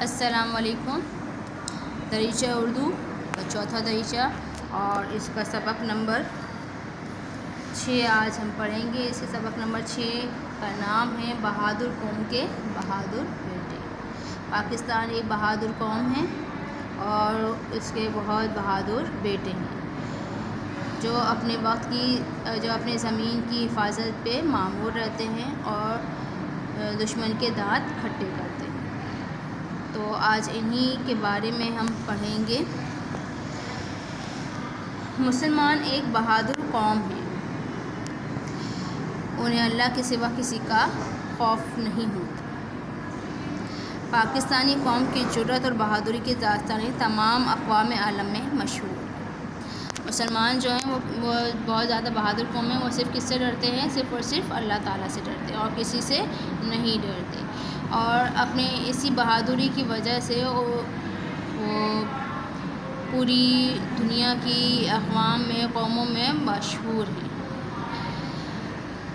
السلام علیکم۔ دریچہ اردو کا چوتھا دریچہ اور اس کا سبق نمبر 6 آج ہم پڑھیں گے۔ اس کے سبق نمبر 6 کا نام ہے بہادر قوم کے بہادر بیٹے۔ پاکستان ایک بہادر قوم ہے اور اس کے بہت بہادر بیٹے ہیں جو اپنے وقت کی جو اپنے زمین کی حفاظت پہ مامور رہتے ہیں اور دشمن کے دانت کھٹے کرتے ہیں۔ تو آج انہی کے بارے میں ہم پڑھیں گے۔ مسلمان ایک بہادر قوم ہے، انہیں اللہ کے سوا کسی کا خوف نہیں ہوتا۔ پاکستانی قوم کی جرأت اور بہادری کی داستانیں تمام اقوام عالم میں مشہور ہیں۔ مسلمان جو ہیں وہ بہت زیادہ بہادر قوم ہیں۔ وہ صرف کس سے ڈرتے ہیں؟ صرف اور صرف اللہ تعالیٰ سے ڈرتے ہیں اور کسی سے نہیں ڈرتے، اور اپنے اسی بہادری کی وجہ سے وہ پوری دنیا کی اقوام میں قوموں میں مشہور ہیں۔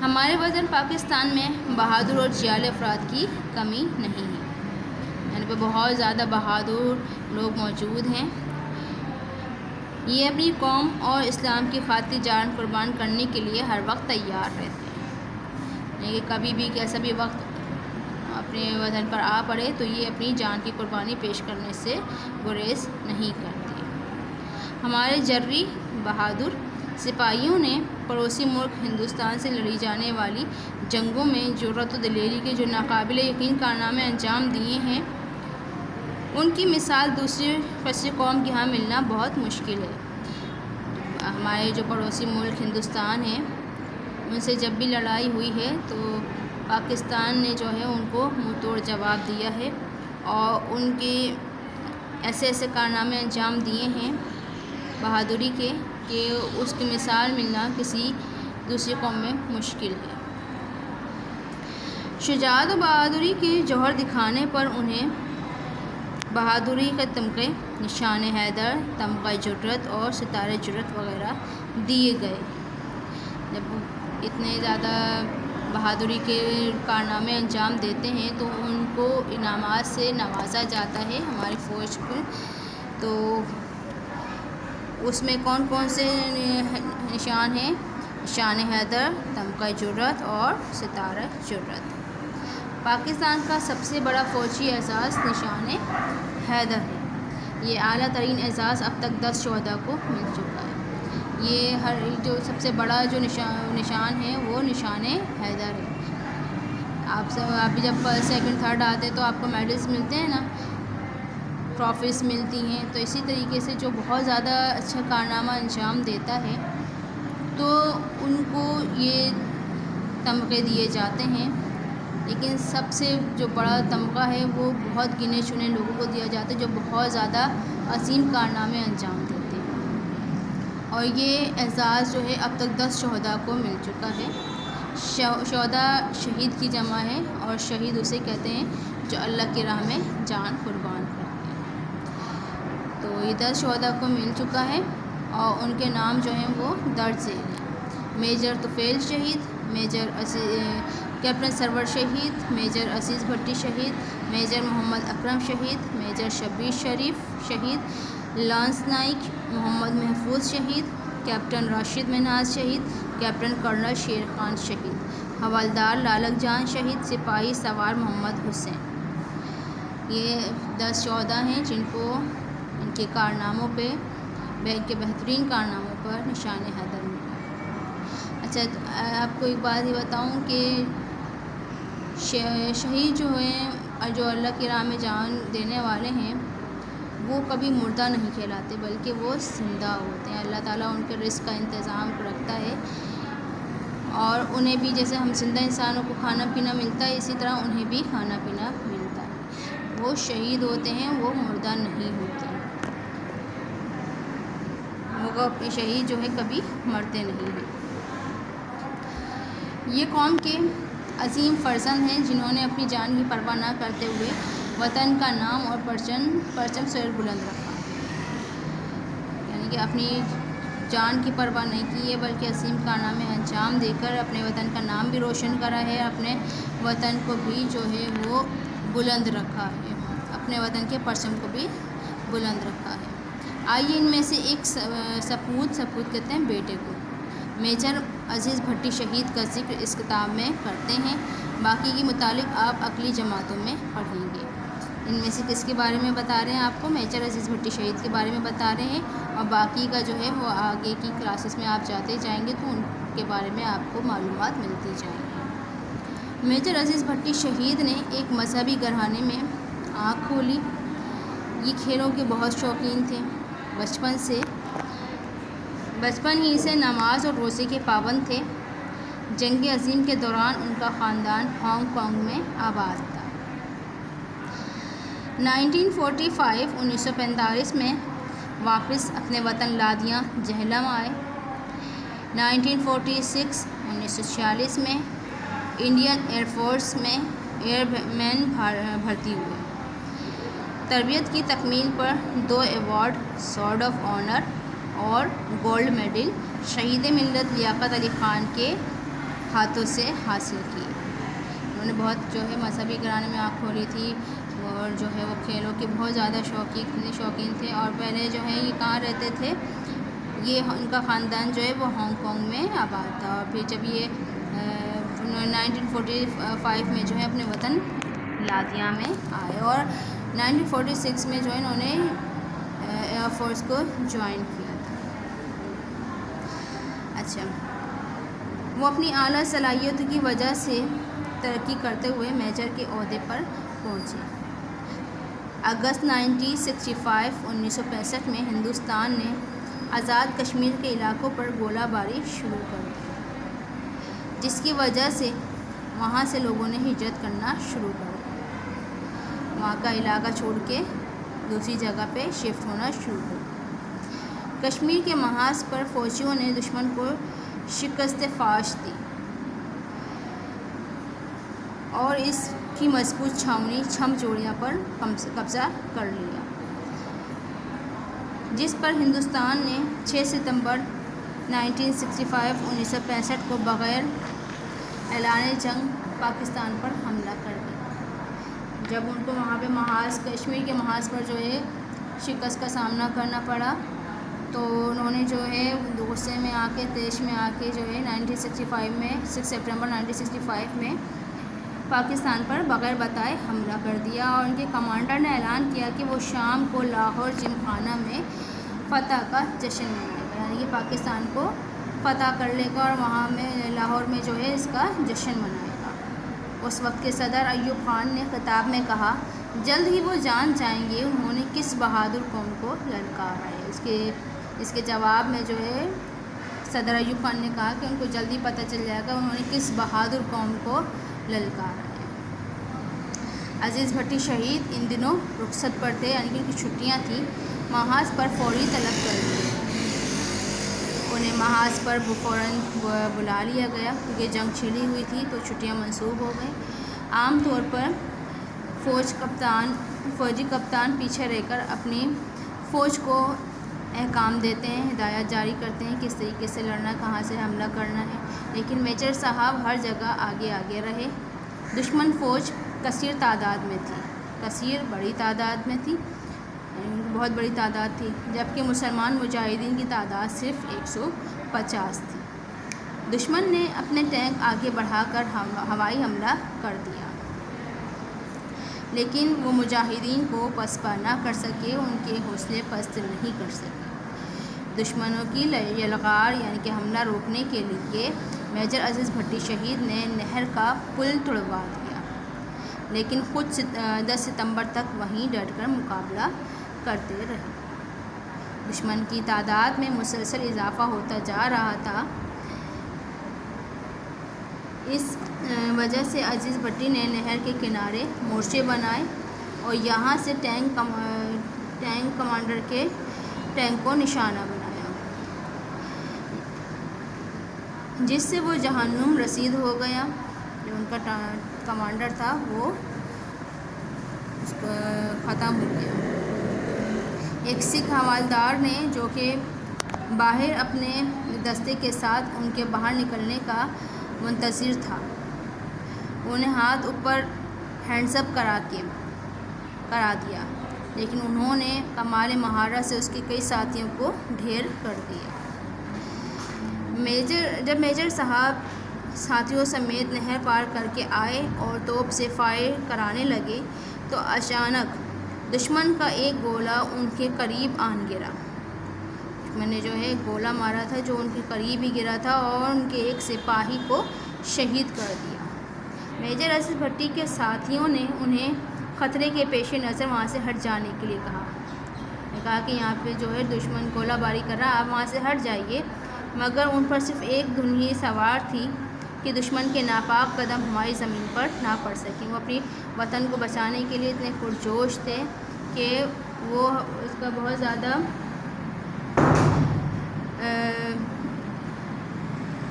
ہمارے وطن پاکستان میں بہادر اور جیال افراد کی کمی نہیں ہے، یعنی کہ بہت زیادہ بہادر لوگ موجود ہیں۔ یہ اپنی قوم اور اسلام کی خاطر جان قربان کرنے کے لیے ہر وقت تیار رہتے ہیں، یعنی کہ کبھی بھی کیسا بھی وقت اپنے وطن پر آ پڑے تو یہ اپنی جان کی قربانی پیش کرنے سے گریز نہیں کرتے۔ ہمارے جرری بہادر سپاہیوں نے پڑوسی ملک ہندوستان سے لڑی جانے والی جنگوں میں جرأت و دلیری کے جو ناقابل یقین کارنامے انجام دیے ہیں، ان کی مثال دوسری قوم کے ہاں ملنا بہت مشکل ہے۔ ہمارے جو پڑوسی ملک ہندوستان ہیں ان سے جب بھی لڑائی ہوئی ہے تو پاکستان نے جو ہے ان کو منہ توڑ جواب دیا ہے اور ان کے ایسے کارنامے انجام دیے ہیں بہادری کے کہ اس کی مثال ملنا کسی دوسری قوم میں مشکل ہے۔ شجاعت و بہادری کے جوہر دکھانے پر انہیں بہادری کے تمغے نشان حیدر، تمغہ جرأت اور ستارہ جرأت وغیرہ دیے گئے۔ جب اتنے زیادہ بہادری کے کارنامے انجام دیتے ہیں تو ان کو انعامات سے نوازا جاتا ہے ہماری فوج کو۔ تو اس میں کون کون سے نشان ہیں؟ نشان حیدر، تمغہ جرأت اور ستارہ جرأت۔ پاکستان کا سب سے بڑا فوجی اعزاز نشان حیدر ہے۔ یہ اعلیٰ ترین اعزاز اب تک 10 شہداء کو مل چکا ہے۔ یہ جو سب سے بڑا جو نشان ہے وہ نشان حیدر ہے۔ آپ بھی جب سیکنڈ تھرڈ آتے تو آپ کو میڈلز ملتے ہیں نا، ٹرافیز ملتی ہیں، تو اسی طریقے سے جو بہت زیادہ اچھا کارنامہ انجام دیتا ہے تو ان کو یہ تمغے دیے جاتے ہیں، لیکن سب سے جو بڑا تمغہ ہے وہ بہت گنے چنے لوگوں کو دیا جاتا ہے جو بہت زیادہ عظیم کارنامے انجام دیتے ہیں، اور یہ اعزاز جو ہے اب تک 10 شہداء کو مل چکا ہے۔ شہداء شہید کی جمع ہے اور شہید اسے کہتے ہیں جو اللہ کی راہ میں جان قربان کرتے ہیں۔ تو یہ 10 شہداء کو مل چکا ہے اور ان کے نام جو ہیں وہ درج ذیل ہیں۔ میجر طفیل شہید، کیپٹن سرور شہید، میجر عزیز بھٹی شہید، میجر محمد اکرم شہید، میجر شبیر شریف شہید، لانس نائک محمد محفوظ شہید، کیپٹن راشد منہاج شہید، کیپٹن کرنل شیر خان شہید، حوالدار لالک جان شہید، سپاہی سوار محمد حسین۔ یہ 10 شہداء ہیں جن کو ان کے کارناموں پہ، ان کے بہترین کارناموں پر نشان حیدر ملا۔ اچھا، آپ کو ایک بات یہ بتاؤں کہ شہید جو ہیں، جو اللہ کی راہ میں جان دینے والے ہیں، وہ کبھی مردہ نہیں کہلاتے بلکہ وہ زندہ ہوتے ہیں۔ اللہ تعالیٰ ان کے رزق کا انتظام رکھتا ہے اور انہیں بھی جیسے ہم زندہ انسانوں کو کھانا پینا ملتا ہے اسی طرح انہیں بھی کھانا پینا ملتا ہے۔ وہ شہید ہوتے ہیں، وہ مردہ نہیں ہوتے۔ وہ اپنے شہید جو ہے کبھی مرتے نہیں ہیں۔ یہ قوم کے عظیم فرزند ہیں جنہوں نے اپنی جان کی پرواہ نہ کرتے ہوئے وطن کا نام اور پرچم سر بلند رکھا، یعنی کہ اپنی جان کی پرواہ نہیں کی ہے بلکہ عظیم کارنامے انجام دے کر اپنے وطن کا نام بھی روشن کرا ہے، اپنے وطن کو بھی جو ہے وہ بلند رکھا ہے۔ اپنے وطن کے پرچم کو بھی بلند رکھا ہے۔ آئیے ان میں سے ایک سپوت کہتے ہیں بیٹے کو، میجر عزیز بھٹی شہید کا ذکر اس کتاب میں کرتے ہیں، باقی کے متعلق آپ اگلی جماعتوں میں پڑھیں گے۔ ان میں سے کس کے بارے میں بتا رہے ہیں آپ کو؟ میجر عزیز بھٹی شہید کے بارے میں بتا رہے ہیں، اور باقی کا جو ہے وہ آگے کی کلاسز میں آپ جاتے جائیں گے تو ان کے بارے میں آپ کو معلومات ملتی جائیں گی۔ میجر عزیز بھٹی شہید نے ایک مذہبی گھرانے میں آنکھ کھولی۔ یہ کھیلوں کے بہت شوقین تھے۔ بچپن ہی سے نماز اور روزے کے پابند تھے۔ جنگ عظیم کے دوران ان کا خاندان ہانگ کانگ میں آباد تھا۔ 1945 میں واپس اپنے وطن لادیاں جہلم آئے۔ 1946 میں انڈین ایئر فورس میں ایئر مین بھرتی ہوئے۔ تربیت کی تکمیل پر 2 ایوارڈ، سارڈ آف آنر اور گولڈ میڈل شہید ملت لیاقت علی خان کے ہاتھوں سے حاصل کی۔ انہوں نے بہت جو ہے مذہبی گھرانے میں آنکھ کھولی تھی، اور جو ہے وہ کھیلوں کے بہت زیادہ شوقین تھے، اور پہلے جو ہے یہ کہاں رہتے تھے؟ یہ ان کا خاندان جو ہے وہ ہانگ کانگ میں آباد تھا، اور پھر جب یہ 1945 میں جو ہے اپنے وطن لادیاں میں آئے، اور 1946 میں جو ہے انہوں نے ایئر فورس کو جوائن کیا تھا۔ اچھا، وہ اپنی اعلیٰ صلاحیت کی وجہ سے ترقی کرتے ہوئے میجر کے عہدے پر پہنچے۔ اگست 1965 میں ہندوستان نے آزاد کشمیر کے علاقوں پر گولہ باری شروع کر دی، جس کی وجہ سے وہاں سے لوگوں نے ہجرت کرنا شروع کر دی، وہاں کا علاقہ چھوڑ کے دوسری جگہ پہ شفٹ ہونا شروع کر دیا۔ کشمیر کے محاذ پر فوجیوں نے دشمن کو شکست فاش دی اور اس کی مضبوط چھاؤنی چھم جوڑیاں پر قبضہ کر لیا، جس پر ہندوستان نے 6 ستمبر 1965 کو بغیر اعلان جنگ پاکستان پر حملہ کر دیا۔ جب ان کو وہاں پہ کشمیر کے محاذ پر جو ہے شکست کا سامنا کرنا پڑا، تو انہوں نے جو ہے غصے میں آ کے دیش میں آ کے جو ہے 6 سپٹمبر 1965 میں پاکستان پر بغیر بتائے حملہ کر دیا، اور ان کے کمانڈر نے اعلان کیا کہ وہ شام کو لاہور جم خانہ میں فتح کا جشن منائے گا، یعنی کہ پاکستان کو فتح کر لے گا اور وہاں میں لاہور میں جو ہے اس کا جشن منائے گا۔ اس وقت کے صدر ایوب خان نے خطاب میں کہا، جلد ہی وہ جان جائیں گے انہوں نے کس بہادر قوم کو للکارا ہے۔ اس کے جواب میں جو ہے صدر ایوب خان نے کہا کہ ان کو جلدی پتہ چل جائے گا انہوں نے کس بہادر قوم کو للکارا ہے۔ عزیز بھٹی شہید ان دنوں رخصت پر تھے، یعنی کہ ان کی چھٹیاں تھیں، محاذ پر فوری طلب کر دی۔ انہیں محاذ پر فوراً بلا لیا گیا کیونکہ جنگ چھڑی ہوئی تھی تو چھٹیاں منسوخ ہو گئیں۔ عام طور پر فوجی کپتان پیچھے رہ کر اپنی فوج کو احکام دیتے ہیں، ہدایات جاری کرتے ہیں کس طریقے سے لڑنا، کہاں سے حملہ کرنا ہے، لیکن میجر صاحب ہر جگہ آگے رہے۔ دشمن فوج کثیر تعداد میں تھی، بڑی تعداد میں تھی، بہت بڑی تعداد تھی، جبکہ مسلمان مجاہدین کی تعداد صرف 150 تھی۔ دشمن نے اپنے ٹینک آگے بڑھا کر ہوائی حملہ کر دیا، لیکن وہ مجاہدین کو پسپا نہ کر سکے، ان کے حوصلے پست نہیں کر سکے۔ دشمنوں کی یلغار یعنی کہ حملہ روکنے کے لیے میجر عزیز بھٹی شہید نے نہر کا پل توڑوا دیا، لیکن خود 10 ستمبر تک وہیں ڈٹ کر مقابلہ کرتے رہے۔ دشمن کی تعداد میں مسلسل اضافہ ہوتا جا رہا تھا، اس وجہ سے عزیز بھٹی نے نہر کے کنارے مورچے بنائے اور یہاں سے ٹینک کمانڈر کے ٹینک کو نشانہ بنایا، جس سے وہ جہنم رسید ہو گیا۔ جو ان کا کمانڈر تھا وہ ختم ہو گیا۔ ایک سکھ حوالدار نے جو کہ باہر اپنے دستے کے ساتھ ان کے باہر نکلنے کا منتظر تھا، انہیں ہاتھ اوپر ہینڈز اپ کرا کے کرا دیا، لیکن انہوں نے کمال مہارت سے اس کے کئی ساتھیوں کو ڈھیر کر دیا۔ جب میجر صاحب ساتھیوں سمیت نہر پار کر کے آئے اور توپ سے فائر کرانے لگے تو اچانک دشمن کا ایک گولہ ان کے قریب آن گرا۔ دشمن نے جو ہے گولہ مارا تھا جو ان کے قریب ہی گرا تھا اور ان کے ایک سپاہی کو شہید کر دیا۔ میجر اسد بھٹی کے ساتھیوں نے انہیں خطرے کے پیش نظر وہاں سے ہٹ جانے کے لیے کہا۔ کہ یہاں پہ جو ہے دشمن گولہ باری کر رہا، آپ وہاں سے ہٹ جائیے، مگر ان پر صرف ایک دھن ہی سوار تھی کہ دشمن کے ناپاک قدم ہماری زمین پر نہ پڑ سکیں۔ وہ اپنی وطن کو بچانے کے لیے اتنے پرجوش تھے کہ وہ اس کا بہت زیادہ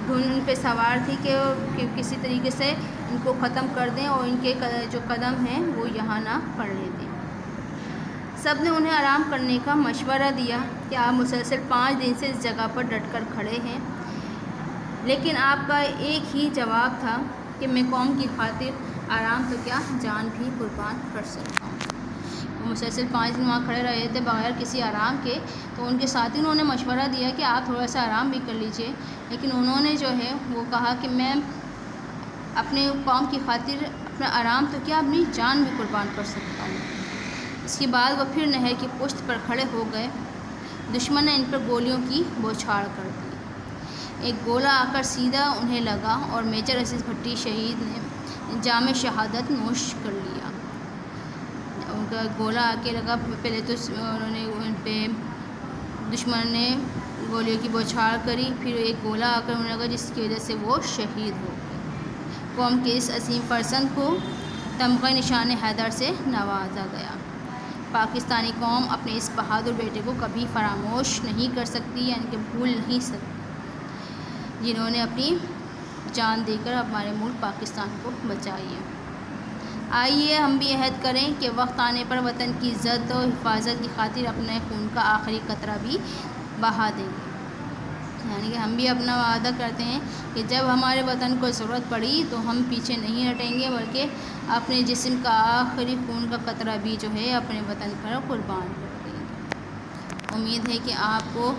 دھن ان پہ سوار تھی کہ کسی طریقے سے ان کو ختم کر دیں اور ان کے جو قدم ہیں وہ یہاں نہ پڑنے دیں۔ سب نے انہیں آرام کرنے کا مشورہ دیا کہ آپ مسلسل 5 دن سے اس جگہ پر ڈٹ کر کھڑے ہیں، لیکن آپ کا ایک ہی جواب تھا کہ میں قوم کی خاطر آرام تو کیا جان بھی قربان کر سکتا ہوں۔ وہ مسلسل 5 دن وہاں کھڑے رہے تھے بغیر کسی آرام کے، تو ان کے ساتھیوں نے مشورہ دیا کہ آپ تھوڑا سا آرام بھی کر لیجئے، لیکن انہوں نے جو ہے وہ کہا کہ میں اپنے قوم کی خاطر اپنا آرام تو کیا اپنی جان بھی قربان کر سکتا ہوں۔ اس کے بعد وہ پھر نہر کی پشت پر کھڑے ہو گئے۔ دشمن نے ان پر گولیوں کی بوچھاڑ کر دی۔ ایک گولہ آ کر سیدھا انہیں لگا اور میجر اسد بھٹی شہید نے جام شہادت نوش کر لیا۔ ان کا گولہ آ کے لگا، پہلے تو انہوں نے ان پہ دشمن نے گولیوں کی بوچھاڑ کری، پھر ایک گولہ آ کر انہیں لگا جس کی وجہ سے وہ شہید ہو گئے۔ قوم کے اس عظیم فرزند کو تمغہ نشان حیدر سے نوازا گیا۔ پاکستانی قوم اپنے اس بہادر بیٹے کو کبھی فراموش نہیں کر سکتی، یعنی کہ بھول نہیں سکتی، جنہوں نے اپنی جان دے کر ہمارے ملک پاکستان کو بچائی ہے۔ آئیے ہم بھی عہد کریں کہ وقت آنے پر وطن کی عزت و حفاظت کی خاطر اپنے خون کا آخری قطرہ بھی بہا دیں گے۔ یعنی کہ ہم بھی اپنا وعدہ کرتے ہیں کہ جب ہمارے وطن کو ضرورت پڑی تو ہم پیچھے نہیں ہٹیں گے، بلکہ اپنے جسم کا آخری خون کا قطرہ بھی جو ہے اپنے وطن پر قربان کر دیں گے۔ امید ہے کہ آپ کو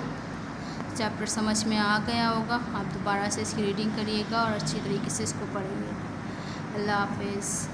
چیپٹر سمجھ میں آ گیا ہوگا۔ آپ دوبارہ سے اس کی ریڈنگ کریے گا اور اچھی طریقے سے اس کو پڑھیں گے۔ اللہ حافظ۔